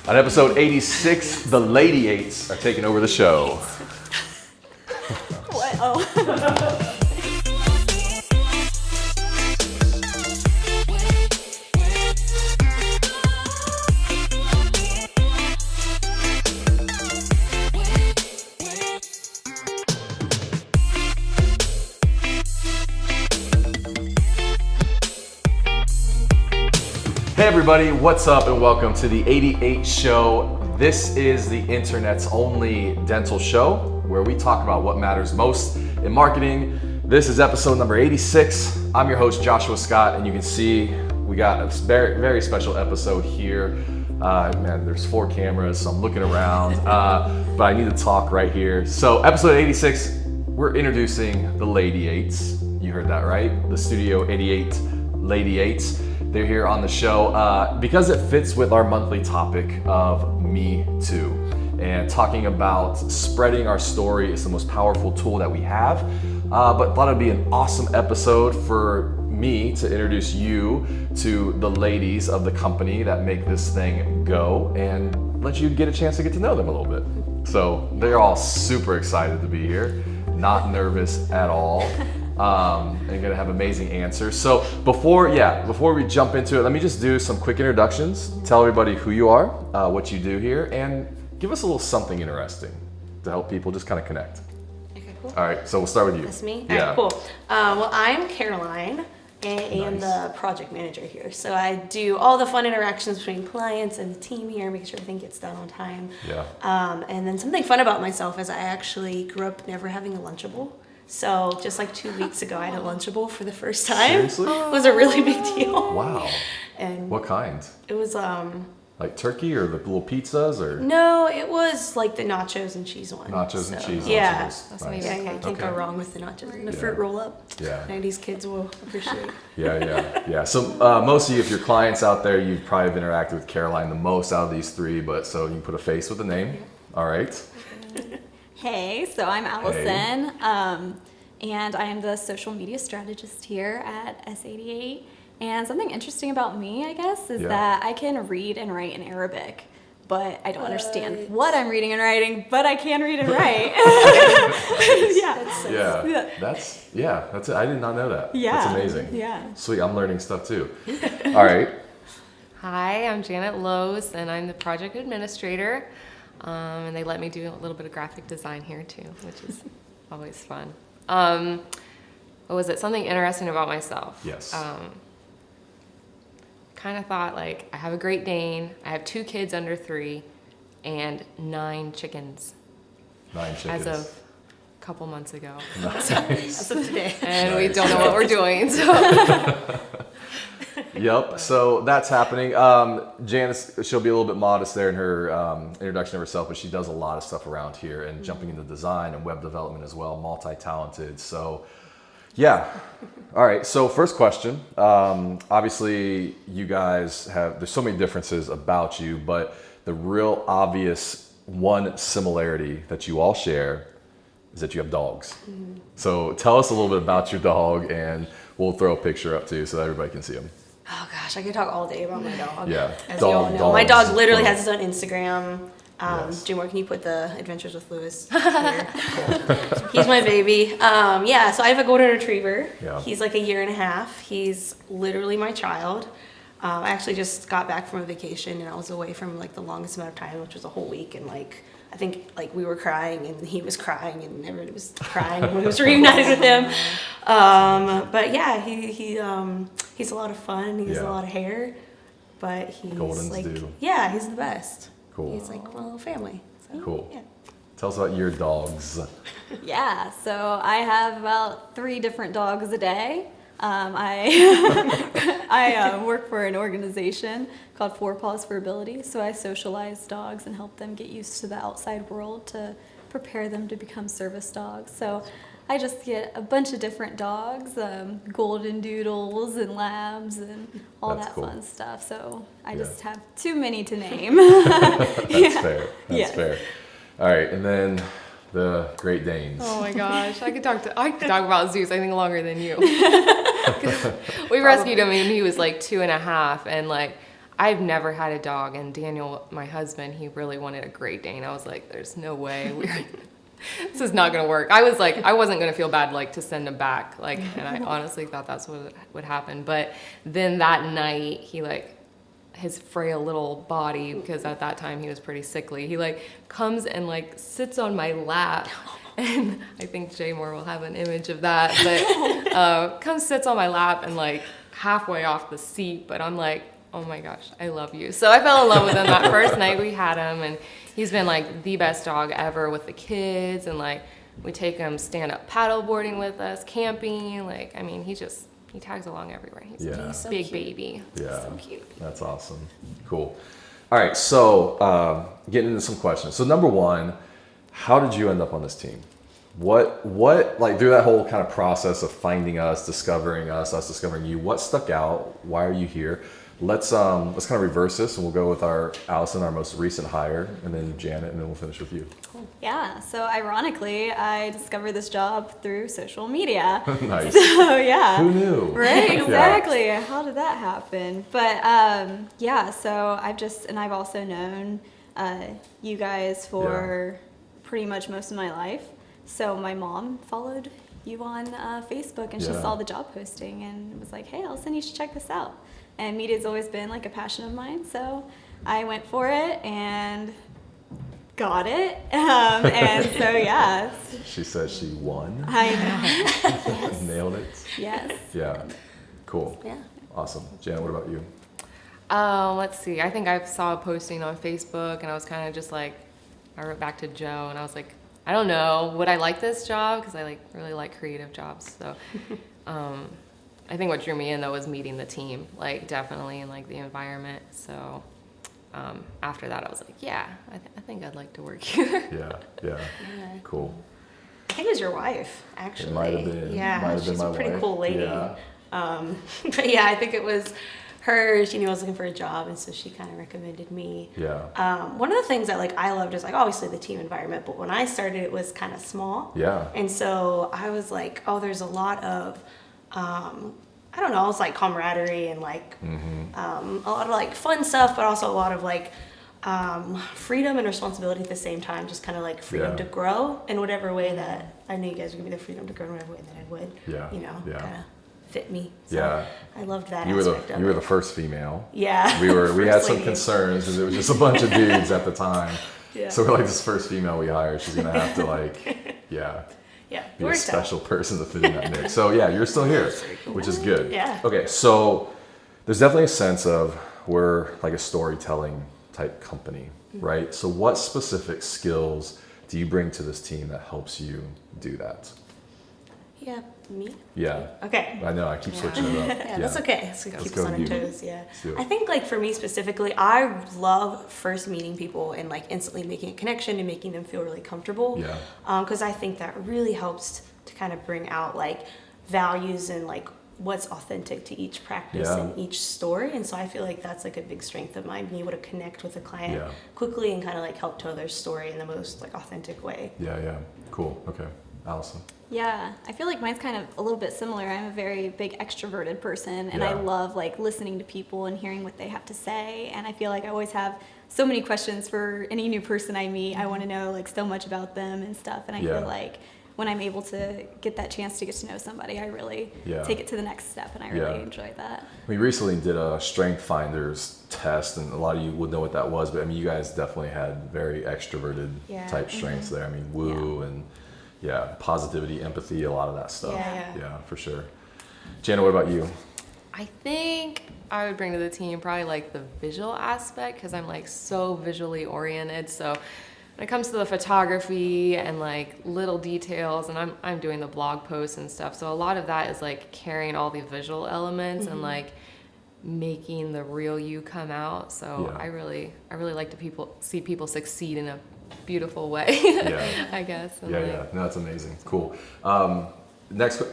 On episode 86, the LadyEights are taking over the show. What? Oh. Hey everybody, what's up and welcome to the 88 show. This is the internet's only dental show where we talk about what matters most in marketing. This is episode number 86. I'm your host Joshua Scott, and you can see we got a very, very special episode here. Man, there's 4 cameras, so I'm looking around, but I need to talk right here. So episode 86, we're introducing the LadyEights. You heard that right? The Studio 88 LadyEights. They're here on the show because it fits with our monthly topic of Me Too. And talking about spreading our story is the most powerful tool that we have. But thought it'd be an awesome episode for me to introduce you to the ladies of the company that make this thing go and let you get a chance to get to know them a little bit. So they're all super excited to be here, not nervous at all. And gonna have amazing answers. So before we jump into it, let me just do some quick introductions. Tell everybody who you are, what you do here, and give us a little something interesting to help people just kind of connect. Okay, cool. All right, so we'll start with you. That's me? Yeah. All right, cool. Well, I'm Caroline, and I am Nice. the project manager here. So I do all the fun interactions between clients and the team here, making sure everything gets done on time. Yeah. And then something fun about myself is I actually grew up never having a Lunchable. So just like 2 weeks ago, I had a Lunchable for the first time. Seriously? It was a really big deal. Wow. And What kind? it was Like turkey or the little pizzas or no, it was like the nachos and cheese one. nachos and cheese? Yeah. Lunchables. That's Nice. amazing. Yeah, can't Okay. go wrong with the nachos and the Yeah. fruit roll up. Yeah. 90s kids will appreciate. Yeah. So most of you, if you're clients out there, you've probably interacted with Caroline the most out of these 3, but so you can put a face with the name. All right. Hey, so I'm Allison, and I am the social media strategist here at S88. And something interesting about me, I guess, is Yeah. that I can read and write in Arabic, but I don't understand What? what I'm reading and writing, but I can read and write. Yeah. That's so Yeah. That's it. I did not know that. Yeah. That's amazing. Yeah. Sweet. I'm learning stuff too. All right. Hi, I'm Janet Lowe's, and I'm the project administrator. And they let me do a little bit of graphic design here too, which is always fun. What was it? Something interesting about myself. Yes. Kind of thought like I have a Great Dane, I have 2 kids under 3, and 9 chickens 9 chickens. as of a couple months ago. As of today. And we Nice. don't know what we're doing. So Yep. So that's happening. Janice, she'll be a little bit modest there in her introduction of herself, but she does a lot of stuff around here and jumping into design and web development as well, multi-talented. So yeah. All right. So first question, obviously you guys there's so many differences about you, but the real obvious one similarity that you all share is that you have dogs. Mm-hmm. So tell us a little bit about your dog, and we'll throw a picture up too so that everybody can see him. Oh gosh, I could talk all day about my dog. Yeah. As you all know. My Dogs. dog literally has his own Instagram. Yes. Jimor, can you put the Adventures with Lewis here? He's my baby. Yeah, so I have a golden retriever. Yeah. He's like a 1.5 years. He's literally my child. I actually just got back from a vacation, and I was away from like the longest amount of time, which was a whole week. And like, I think like we were crying, and he was crying, and everybody was crying when we was reunited with him. But yeah, he's a lot of fun. He has Yeah. a lot of hair, but he's Goldens like, do. yeah, he's the best. Cool. He's like my little family. So, Cool. Yeah. Tell us about your dogs. Yeah, so I have about 3 different dogs a day. I work for an organization called 4 Paws for Ability, so I socialize dogs and help them get used to the outside world to prepare them to become service dogs. So I just get a bunch of different dogs, golden doodles and labs and all That's that cool. fun stuff. So I Yeah. just have too many to name. That's fair. That's Yes. fair. All right, and then the Great Danes. oh my gosh, I could talk about Zeus I think longer than you. We rescued him and he was like 2.5, and like I've never had a dog, and Daniel, my husband, he really wanted a Great Dane. I was like, there's no way this is not gonna work. I was like, I wasn't gonna feel bad like to send him back, like, and I honestly thought that's what would happen. But then that night, he like, his frail little body, because at that time he was pretty sickly, he like comes and like sits on my lap. And I think Jay Moore will have an image of that, but comes, sits on my lap and like halfway off the seat, but I'm like, oh my gosh, I love you. So I fell in love with him that first night we had him, and he's been like the best dog ever with the kids, and like we take him stand-up paddleboarding with us, camping, like, I mean, he tags along everywhere. He's a so big cute. baby. Yeah, So cute. that's awesome. Cool. All right, so getting into some questions. So number one, how did you end up on this team? What like through that whole kind of process of finding us discovering you, what stuck out? Why are you here? Let's kind of reverse this, and we'll go with our Allison, our most recent hire, and then Janet, and then we'll finish with you. Yeah, so ironically, I discovered this job through social media. Nice. So yeah. Who knew? Right, exactly. How did that happen? But yeah, so I've also known you guys for pretty much most of my life. So my mom followed you on Facebook, and she Yeah. saw the job posting and was like, hey, Allison, you should check this out. And media's always been like a passion of mine, so I went for it and got it. And so yeah, She said she won. I know. Nailed it. Yes. Yeah. Cool. Yeah. Awesome. Janet, what about you? Let's see. I think I saw a posting on Facebook, and I was kind of just like, I wrote back to Joe, and I was like, I don't know, would I like this job? Because I really like creative jobs. So I think what drew me in though was meeting the team, like definitely, and like the environment. So after that, I was like, yeah, I think I'd like to work here. Yeah. Cool. I think it was your wife, actually. It might have been. Yeah, Might have been she's my a pretty wife. cool lady. Yeah. But yeah, I think it was her. She knew I was looking for a job, and so she kind of recommended me. Yeah. One of the things that like I loved is like obviously the team environment, but when I started, it was kind of small. Yeah. And so I was like, oh, there's a lot of, I don't know, it's like camaraderie and like a lot of like fun stuff, but also a lot of like freedom and responsibility at the same time. Just kind of like freedom Yeah. to grow in whatever way that I knew you guys would give me the freedom to grow in whatever way that I would. Yeah. You know, Yeah. kind of fit me. So Yeah. I loved that You were aspect of you were it. the first female. Yeah. We had First some lady. concerns because it was just a bunch of dudes at the time. Yeah. So we're like, this first female we hire, she's gonna have to like, yeah, Yeah. be a Worked out. special person to fit in that mix. So yeah, you're still here, which is good. Yeah. Okay, so there's definitely a sense of we're like a storytelling type company, right? So what specific skills do you bring to this team that helps you do that? Yeah. Me? Yeah. Okay. I know, I keep switching it up. Yeah, that's okay. So Let's keep go us on our with you. toes. Yeah. Let's do it. I think like for me specifically, I love first meeting people and like instantly making a connection and making them feel really comfortable. Yeah. Because I think that really helps to kind of bring out like values and like what's authentic to each practice Yeah. and each story. And so I feel like that's like a big strength of mine, being able to connect with a client Yeah. quickly and kind of like help tell their story in the most like authentic way. Yeah. Cool. Okay. Allison. Yeah, I feel like mine's kind of a little bit similar. I'm a very big extroverted person, and I Yeah. love like listening to people and hearing what they have to say. And I feel like I always have so many questions for any new person I meet. I want to know like so much about them and stuff. And I Yeah. feel like when I'm able to get that chance to get to know somebody, I really Yeah. take it to the next step, and I really Yeah. enjoy that. We recently did a Strength Finders test, and a lot of you would know what that was, but I mean, you guys definitely had very extroverted Yeah. type strengths there. I mean, woo and positivity, empathy, a lot of that stuff. Yeah. For sure. Jana, what about you? I think I would bring to the team probably like the visual aspect, because I'm like so visually oriented. So when it comes to the photography and like little details, and I'm doing the blog posts and stuff, so a lot of that is like carrying all the visual elements and like making the real you come out. So Yeah. I really like to see people succeed in a beautiful way. Yeah. I guess. And No, that's amazing. Cool. Next,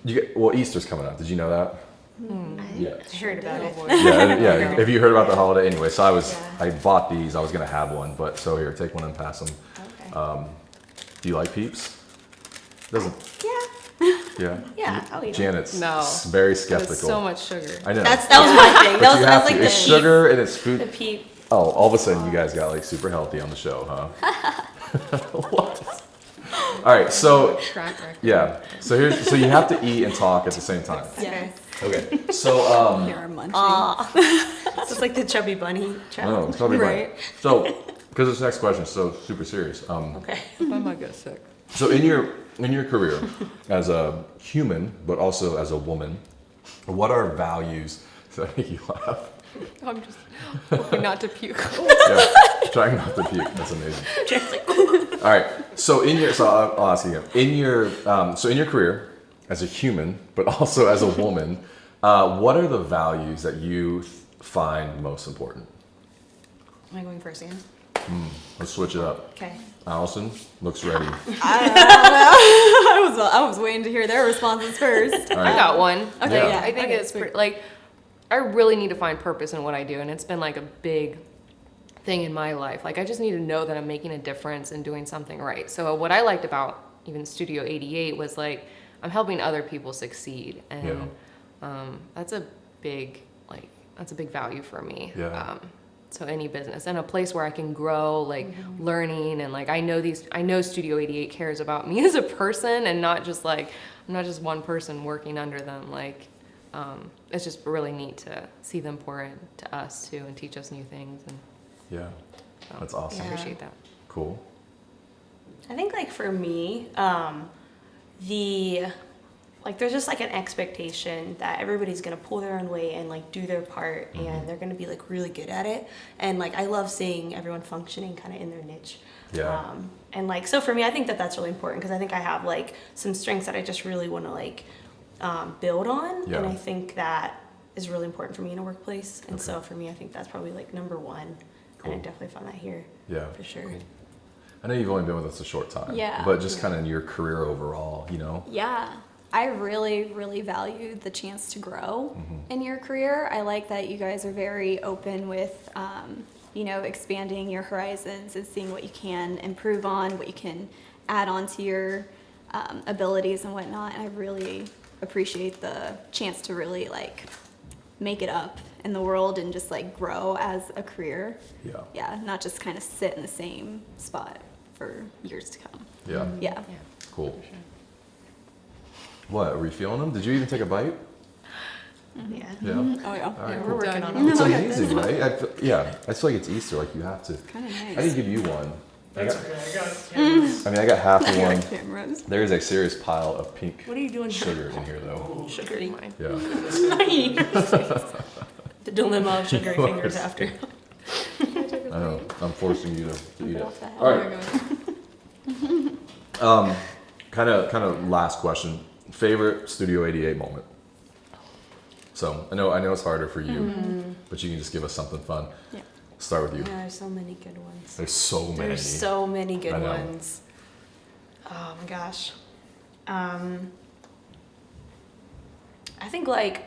Easter's coming up. Did you know that? Yeah. I heard about it. Yeah. Have you heard about the holiday? Anyway, so Yeah. I bought these. I was gonna have one, but so here, take one and pass them. Okay. Do you like Peeps? Doesn't. Yeah. Yeah. Yeah, I'll eat it. Janet's No. very It's skeptical. so much sugar. I know. That was my thing. But That was you have like to. the It's peep. sugar and it's The food. peep. Oh, all of a sudden you guys got like super healthy on the show, huh? What? All right, so Track record. yeah, so you have to eat and talk at the same time. Okay. Okay, so You're munching. So it's like the chubby bunny. no, it's probably right. So, because this next question is so super serious. Okay. I might get sick. So in your career as a human, but also as a woman, what are values that make you laugh? I'm just hoping not to puke. Yeah, trying not to puke. That's amazing. All right. So I'll ask you again. In your career as a human, but also as a woman, what are the values that you find most important? Am I going first again? Let's switch it up. Okay. Allison looks ready. I was waiting to hear their responses first. All I right. got one. Okay, Yeah. yeah. I think it's pretty, like, I really need to find purpose in what I do, and it's been like a big thing in my life. Like, I just need to know that I'm making a difference and doing something right. So what I liked about even Studio 88 was like, I'm helping other people succeed, and that's a big value for me. Yeah. So any business and a place where I can grow, like learning, and like I know Studio 88 cares about me as a person, and not just like I'm not just one person working under them. Like it's just really neat to see them pour into us too and teach us new things, and Yeah. so That's awesome. I appreciate that. Cool. I think like for me, there's just like an expectation that everybody's gonna pull their own weight and like do their part, and they're gonna be like really good at it. And like I love seeing everyone functioning kind of in their niche. Yeah. And like so for me, I think that that's really important because I think I have like some strengths that I just really want to like build on, Yeah. and I think that is really important for me in a workplace. And so for me, I think that's probably like number one, and I Cool. definitely found that here Yeah. for sure. I know you've only been with us a short time. Yeah. But just kind of in your career overall, you know. Yeah, I really, really value the chance to grow in your career. I like that you guys are very open with, expanding your horizons and seeing what you can improve on, what you can add on to your abilities and whatnot. And I really appreciate the chance to really like make it up in the world and just like grow as a career. Yeah. Yeah, not just kind of sit in the same spot for years to come. Yeah. Yeah. Cool. What, are we feeling them? Did you even take a bite? Yeah. Yeah. Oh yeah. All right, We're cool. working on It's it. amazing, right? I feel like it's Easter, like you have to. Kind of nice. I didn't give you one. That's okay, I got cameras. I got half of one. Cameras. There is a serious pile of pink What are you doing? sugar in here, though. Sugary. Yeah. The dilemma of sugary fingers after. I know. I'm forcing you to eat it. Off the hell. All right. Kind of last question. Favorite Studio 88 moment? So I know it's harder for you, but you can just give us something fun. Yeah. Start with you. Yeah, there's so many good ones. There's so many. There's so many good I know. ones. Oh my gosh. I think like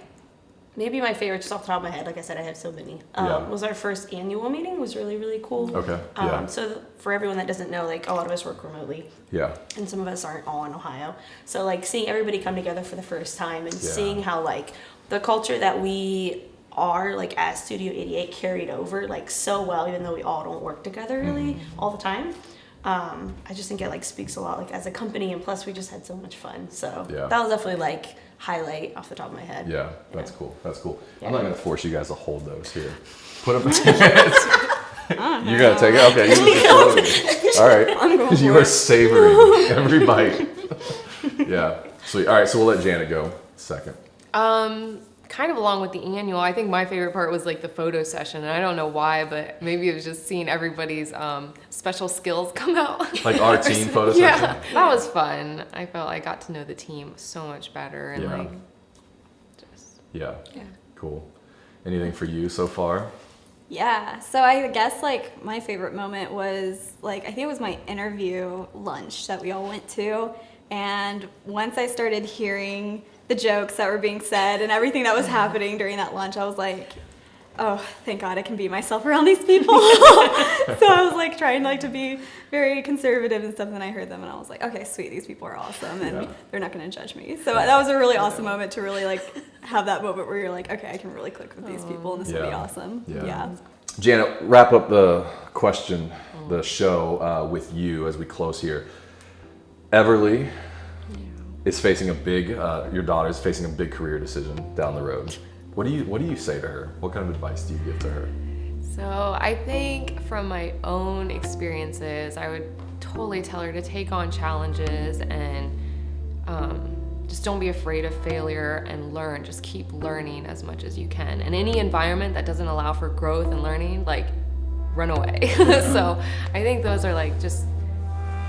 maybe my favorite, just off the top of my head, like I said, I have so many. Yeah. Was our first annual meeting was really, really cool. Okay. Yeah. So for everyone that doesn't know, like a lot of us work remotely. Yeah. And some of us aren't all in Ohio. So like seeing everybody come together for the first time and Yeah. seeing how like the culture that we are like as Studio 88 carried over like so well, even though we all don't work together really all the time. I just think it like speaks a lot like as a company, and plus we just had so much fun. So Yeah. that was definitely like highlight off the top of my head. Yeah. That's cool. That's cool. Yeah. I'm not gonna force you guys to hold those here. Put them. You gotta take it. Okay. You all right. You are savoring every bite. Yeah. Sweet. All right. So we'll let Janet go second. Kind of along with the annual, I think my favorite part was like the photo session, and I don't know why, but maybe it was just seeing everybody's special skills come out. Like our team photo Yeah, section. that was fun. I felt I got to know the team so much better, and Yeah. like, just Yeah. Yeah. Cool. Anything for you so far? Yeah, so I guess like my favorite moment was like, I think it was my interview lunch that we all went to. And once I started hearing the jokes that were being said and everything that was happening during that lunch, I was like, oh, thank God I can be myself around these people. So I was like trying like to be very conservative and stuff. And then I heard them and I was like, okay, sweet, these people are awesome and they're not going to judge me. So that was a really awesome moment to really like have that moment where you're like, okay, I can really click with these people and this will be awesome. Yeah. Janet, wrap up the the show with you as we close here. Everly is facing a big, your daughter is facing a big career decision down the road. What do you say to her? What kind of advice do you give to her? So I think from my own experiences, I would totally tell her to take on challenges and just don't be afraid of failure and learn. Just keep learning as much as you can. And any environment that doesn't allow for growth and learning, like, run away. So I think those are like just,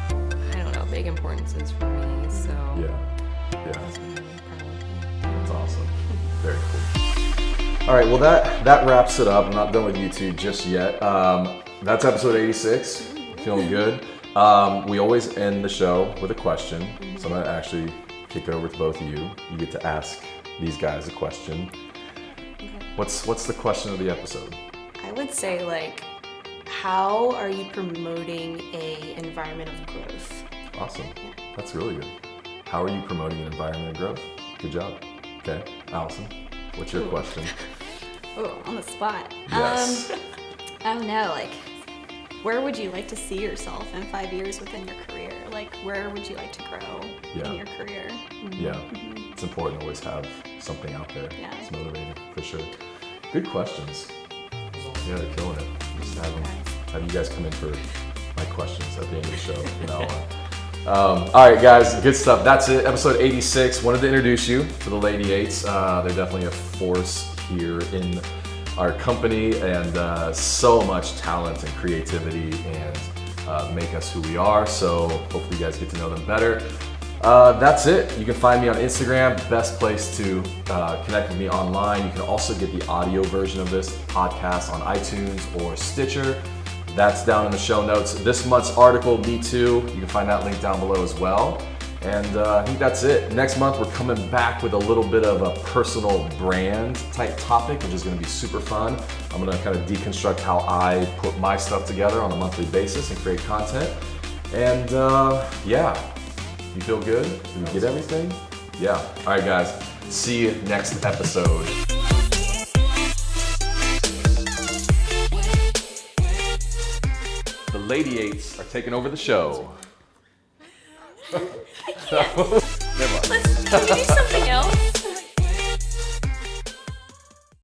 I don't know, big importances for me. So That's awesome. Very cool. All right, well that wraps it up. I'm not done with you two just yet. That's episode 86. Feeling good. We always end the show with a question. So I'm gonna actually kick it over to both of you. You get to ask these guys a question. Okay. What's the question of the episode? I would say like, how are you promoting a environment of growth? Awesome. That's really good. How are you promoting an environment of growth? Good job. Okay, Allison, what's your question? Oh, on the spot. Yes. I don't know, like, where would you like to see yourself in 5 years within your career? Like, where would you like to grow in your career? Yeah, it's important to always have something out there. Yeah. It's motivating, for sure. Good questions. Yeah, they're killing it. Just have you guys come in for my questions at the end of the show. You know. All right, guys, good stuff. That's it. Episode 86. Wanted to introduce you to the LadyEights. They're definitely a force here in our company, and so much talent and creativity, and make us who we are. So hopefully you guys get to know them better. That's it. You can find me on Instagram. Best place to connect with me online. You can also get the audio version of this podcast on iTunes or Stitcher. That's down in the show notes. This month's article, Me Too, you can find that link down below as well. And I think that's it. Next month, we're coming back with a little bit of a personal brand type topic, which is gonna be super fun. I'm gonna kind of deconstruct how I put my stuff together on a monthly basis and create content. And you feel good? Did we get everything? Yeah. All right, guys. See you next episode. The LadyEights are taking over the show. Can you do something else?